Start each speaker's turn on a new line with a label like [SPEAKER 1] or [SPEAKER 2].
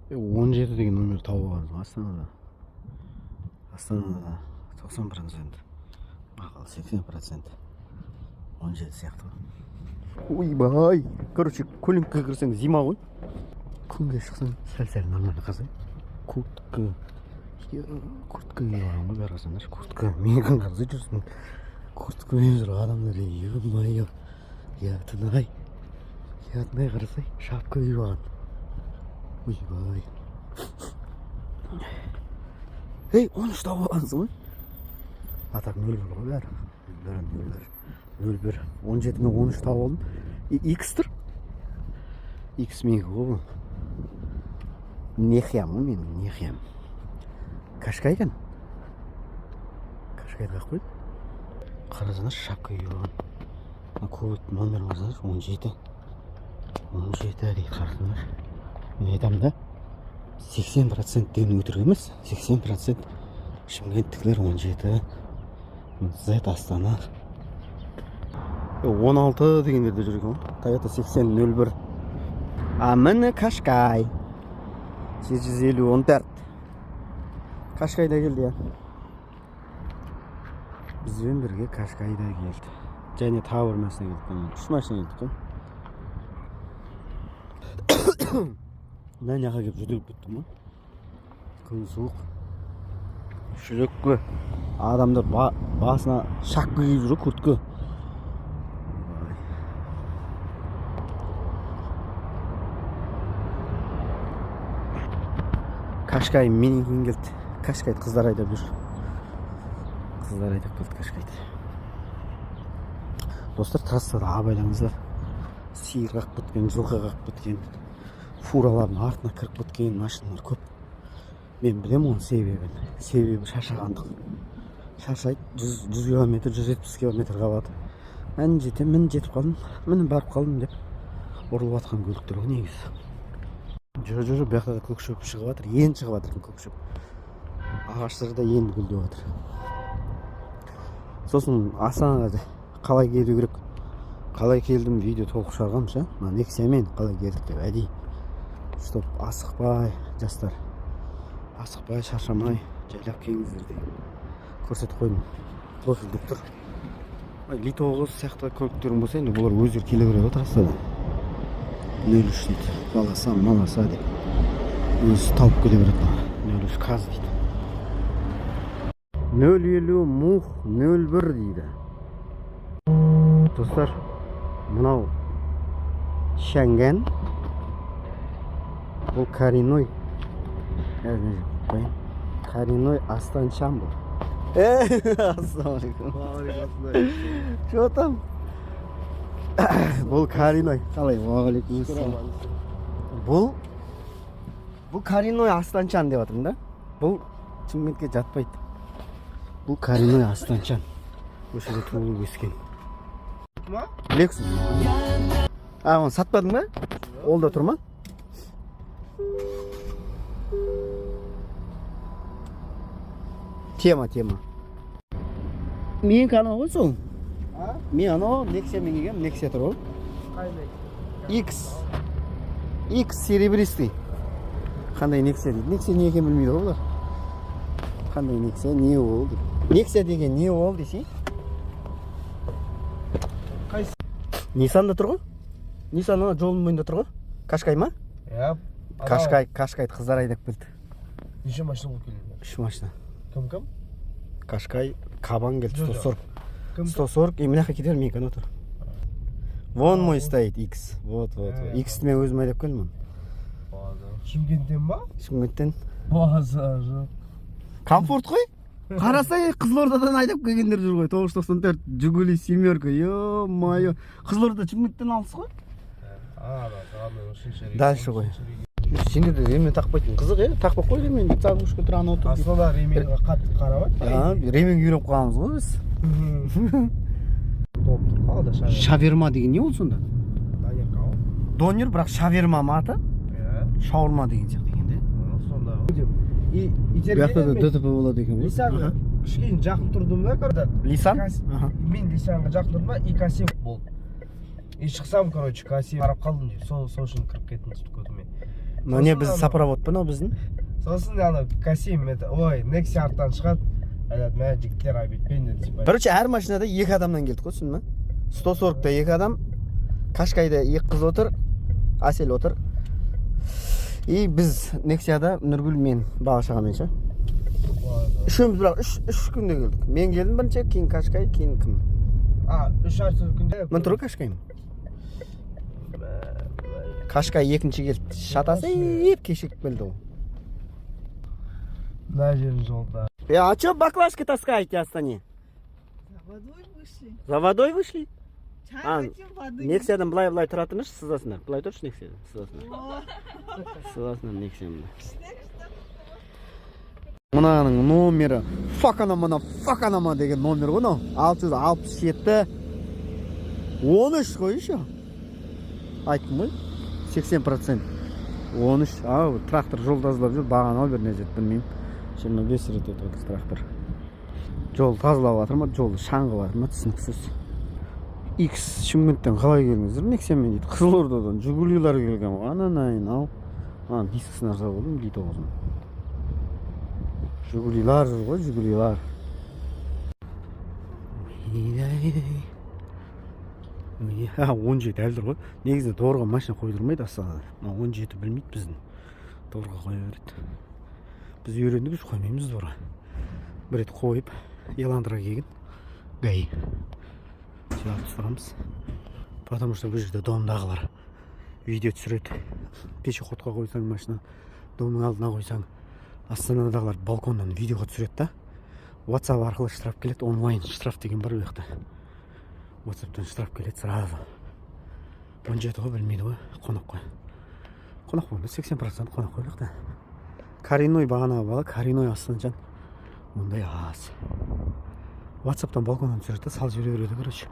[SPEAKER 1] 17 деген номер тауып алғансың Астанада. Астанада 90%, мақал 80%. 17 сияқты. Ойбай. Короче, көлеңкеге кірсең зима ғой. Күнге шықсаң сәл-сәл нормально қазір. Куртка киіп алған ғой, бәрі қарасаңдар. Куртка. Мен қарсы жүрсің. Куртка киіп жүр адамдар. Ё-моё. Ятынай қарасай, шапка киіп алған. Ойбай. Ей, 13 тауып алғансың ғой. Атақ 0-1 ғой бәрі. 0-1. 17 мен 13 тауып алдым. X тұр. X менікі ғой. Нехиям ғой менің, нехиям. Қашқай екен. Қашқайды қақ қойды. Қарасаңдар шапка киіп алған. Код номерін қарасаңдар 17. 17 дейді қарасаңдар. Мен айтамын да, 80% деген өтірік емес. 80% шымкенттікілер 17. Z Астана. 16 дегендерде жүр екен. Toyota 80-01. Міне Қашқай. 750-14. Қашқайда келді я. Бізбен бірге Қашқайда келді. Және тағы бір машина келді. 3 машина келді. Мен яға кеп жүділіп біттім ғой. Күн суық. Жүрекке. Адамдар басына шапка киіп жүр, куртка. Қашқай менің күн келді. Қашқайды қыздар айдап жүр. Қыздар айдап келді Қашқайды. Достар, трассада абайлаңыздар. Сиыр қақ біткен, жылқы қақ біткен, фуралардың артына кіріп біткен машиналар көп. Мен білем оның себебін. Себебі шаршағандық. Шаршайды, 100 км, 170 км қалады. Мен жетіп қалдым, міне барып қалдым деп ұрылып атқан көліктер ғой негізі. Жо, бұяқта көкшөп шығып жатыр, енді шығып жатыр көкшөп. Ағаштарда енді гүлдеп жатыр. Сосын Астанаға қалай келу керек? Қалай келдім видео толық шығарғанмын, Нексиямен қалай келдік деп әдейі. Чтоб асықпай, жастар. Асықпай, шаршамай, жайлап келіңіздер деп көрсетіп қойдым. Профилдік тұр. Ли-9 сияқты көліктерің болса, енді бұлар өздері келе береді трассада. 03 дейді. Маласа деп. Өзі тауып келе береді. 03 қаз дейді. 050 мух 01 дейді. Достар, мынау Шәңген. Бұл Кариной. Кариной Астанчан бұл. Ассалаумалейкум. Что там? Бұл Кариной. Қалай? Уағалейкум. Бұл Кариной Астанчан деп жатырмын да. Бұл Шымкентке жатпайды. Бұл Кариной Астанчан. Осы жерде туылып өскен. Лексус. Оны сатпадың ба? Ол да тұр ма? Тема. Мен қана ғой сол? Мен анау Nexia мен келгем, Nexia тұр ғой? X серебристый. Қандай Nexia дейді? Nexia не екен білмейді ғой бұлар. Қандай Nexia, не ол дейді? Nexia деген не ол десей? Nissan да тұр ғой? Nissan ана жолының бойында тұр ғой? Қашқай ма? Қашқайды қыздар айдап келді.
[SPEAKER 2] Неше машина болып келді?
[SPEAKER 1] 3 машина.
[SPEAKER 2] Кім?
[SPEAKER 1] Қашқай, Кабан келді, 140. 140, и мынақа кетер мен кәне тұр. Вон мой стоит, X. Вот. X-ті мен өзім айдап келдім.
[SPEAKER 2] Шымкенттен ба?
[SPEAKER 1] Шымкенттен.
[SPEAKER 2] База жоқ.
[SPEAKER 1] Комфорт қой? Қарасай, Қызылордадан айдап келгендер жүр ғой. 994, Жигули, семерка. Ё-моё. Қызылорда Шымкенттен алыс қой? Дальше ғой. Сенде де ремень тақпайтын қызық, тақпай қой ремень. Заглушка тұр, ана отыр.
[SPEAKER 2] Аслада ремеңге қатты қарабай.
[SPEAKER 1] Ремень үйреніп қалғанбыз ғой біз.
[SPEAKER 2] Топ тұр қалды шаверма.
[SPEAKER 1] Шаверма деген не ол сонда?
[SPEAKER 2] Донер қау.
[SPEAKER 1] Донер, бірақ шаверма ма аты? Шаурма деген сияқты екен де.
[SPEAKER 2] Сонда.
[SPEAKER 1] Бұяқта да ДТП болады екен ғой.
[SPEAKER 2] Лисанға кішкене жақын тұрдым да көрді.
[SPEAKER 1] Лисан?
[SPEAKER 2] Мен Лисанға жақын тұрдым да, ИК7 болды. И шықсам, короче, К7 қарап қалдым дейді. Сол үшін кіріп кеттім көтіме.
[SPEAKER 1] мына не біз сапровод па мынау біздің?
[SPEAKER 2] Сосын ана Касим ой, Nexia арттан шығады. Айтады, мә жігіттер ай бүйтпейін деді.
[SPEAKER 1] Короче, әр машинада 2 адамнан келдік қой, түсіндің ме? 140-та 2 адам, Qashqai'da 2 қыз отыр, Асел отыр. И біз Nexia'da Нұргүл мен бала шағамен ше. Үшеуміз бірақ 3 күнде келдік. Мен келдім бірінші, кейін Qashqai, кейін кім?
[SPEAKER 2] 3 күнде.
[SPEAKER 1] Мен тұры Qashqai. Qashqai екінші келді. Шатасы кешігіп келді ол.
[SPEAKER 2] На жерін жолда.
[SPEAKER 1] А чё баклажки таскаете, Астане?
[SPEAKER 3] За водой вышли.
[SPEAKER 1] За водой вышли?
[SPEAKER 3] Чай
[SPEAKER 1] А,
[SPEAKER 3] хотим воды.
[SPEAKER 1] Nexиядан былай тұратыныш, сызасыңдар. Былай тұршы Nexиядан, сызасыңдар. Сызасыңдар Nexиядан. Мынаның номері факанама деген номер ғой, мынау 667 13 қой еще. Айттым ғой, 80%. 13. Ау, трактор жол тазалап жүр, бағаны ал беріне жет, білмеймін. 25 рет өтіп отыр трактор. Жол тазалап жатыр ма, жолды шаңғып жатыр ма, түсініксіз. X Шымкенттен қалай келдіңіздер? Nexиямен дейді. Қызылордадан Жигулилар келген ғой. Ананайын ау. Дискісін арза болдым, дейді оғызым. Жигулилар жүр ғой, Жигулилар. 17 әлдір ғой. Негізінде торға машина қойдырмайды Астанада. 17 білмейді біздің. Торға қоя береді. Біз үйрендік, біз қоймаймыз торға. Бір рет қойып, еландыра келген. Гай. Жауап тұрамыз. Потому что бұл жерде домдағылар видео түсіреді. Пешеходқа қойсаң машина, домның алдына қойсаң, Астанадағылар балконнан видеоға түсіреді да. WhatsApp арқылы штраф келеді, онлайн штраф деген бар өйіқті. WhatsApp'тан штраф келеді сразу. 17 ғой, білмейді ғой, қонақ қой. Қонақ қойында 80% қонақ қой өйіқті. Кариной бағана бала, Кариной Астанадан. Ондай аз. WhatsApp'тан балконнан түсіреді, сал жүре береді, короче.